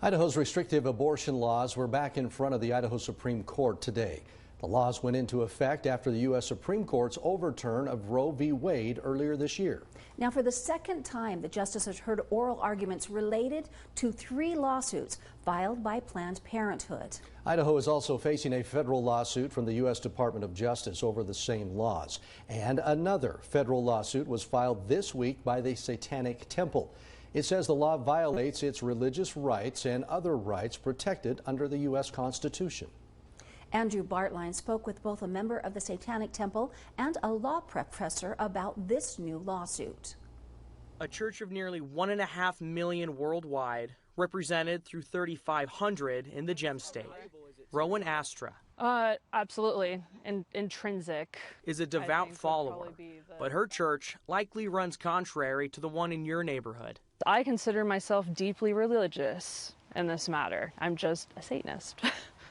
Idaho's restrictive abortion laws were back in front of the Idaho Supreme Court today. The laws went into effect after the U.S. Supreme Court's overturn of Roe v. Wade earlier this year. Now, for the second time, the justices heard oral arguments related to 3 lawsuits filed by Planned Parenthood. Idaho is also facing a federal lawsuit from the U.S. Department of Justice over the same laws. And another federal lawsuit was filed this week by the Satanic Temple. It says the law violates its religious rights and other rights protected under the U.S. Constitution. Andrew Bartline spoke with both a member of the Satanic Temple and a law professor about this new lawsuit. A church of nearly 1.5 million worldwide, represented through 3,500 in the Gem State. Rowan Astra. Absolutely. Intrinsic. Is a devout follower, but her church likely runs contrary to the one in your neighborhood. I consider myself deeply religious in this matter. I'm just a Satanist.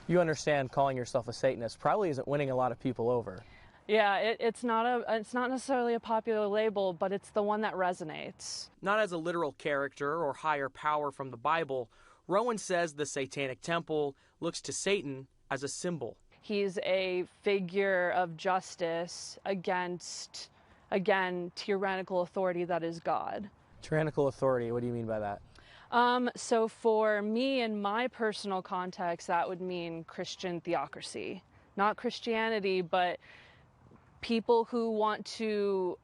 You understand calling yourself a Satanist probably isn't winning a lot of people over. Yeah, it's not necessarily a popular label, but it's the one that resonates. Not as a literal character or higher power from the Bible, Rowan says the Satanic Temple looks to Satan as a symbol. He's a figure of justice against, again, tyrannical authority that is God. Tyrannical authority, what do you mean by that? So for me, in my personal context, that would mean Christian theocracy. Not Christianity, but people who want to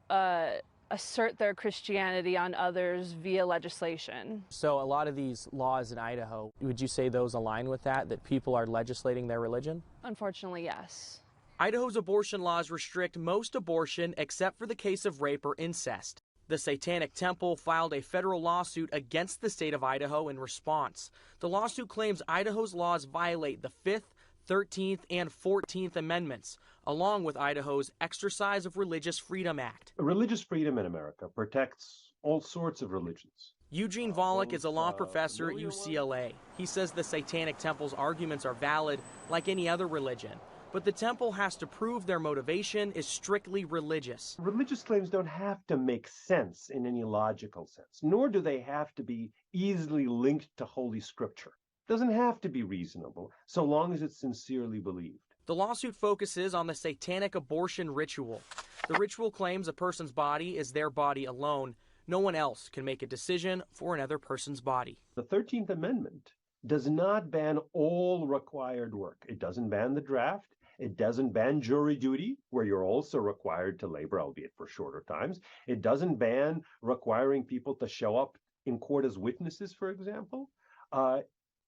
assert their Christianity on others via legislation. So a lot of these laws in Idaho, would you say those align with that people are legislating their religion? Unfortunately, yes. Idaho's abortion laws restrict most abortion except for the case of rape or incest. The Satanic Temple filed a federal lawsuit against the state of Idaho in response. The lawsuit claims Idaho's laws violate the 5th, 13th, and 14th Amendments, along with Idaho's Exercise of Religious Freedom Act. Religious freedom in America protects all sorts of religions. Eugene Volokh is a law professor at UCLA. He says the Satanic Temple's arguments are valid like any other religion, but the temple has to prove their motivation is strictly religious. Religious claims don't have to make sense in any logical sense, nor do they have to be easily linked to Holy Scripture. It doesn't have to be reasonable, so long as it's sincerely believed. The lawsuit focuses on the satanic abortion ritual. The ritual claims a person's body is their body alone. No one else can make a decision for another person's body. The 13th Amendment does not ban all required work. It doesn't ban the draft. It doesn't ban jury duty, where you're also required to labor, albeit for shorter times. It doesn't ban requiring people to show up in court as witnesses, for example.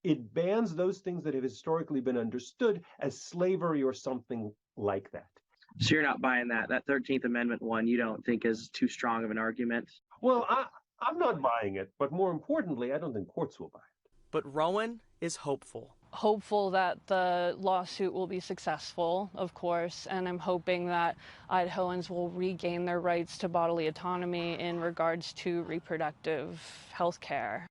It bans those things that have historically been understood as slavery or something like that. So you're not buying that 13th Amendment one you don't think is too strong of an argument? Well, I'm not buying it, but more importantly, I don't think courts will buy it. But Rowan is hopeful. Hopeful that the lawsuit will be successful, of course, and I'm hoping that Idahoans will regain their rights to bodily autonomy in regards to reproductive health care.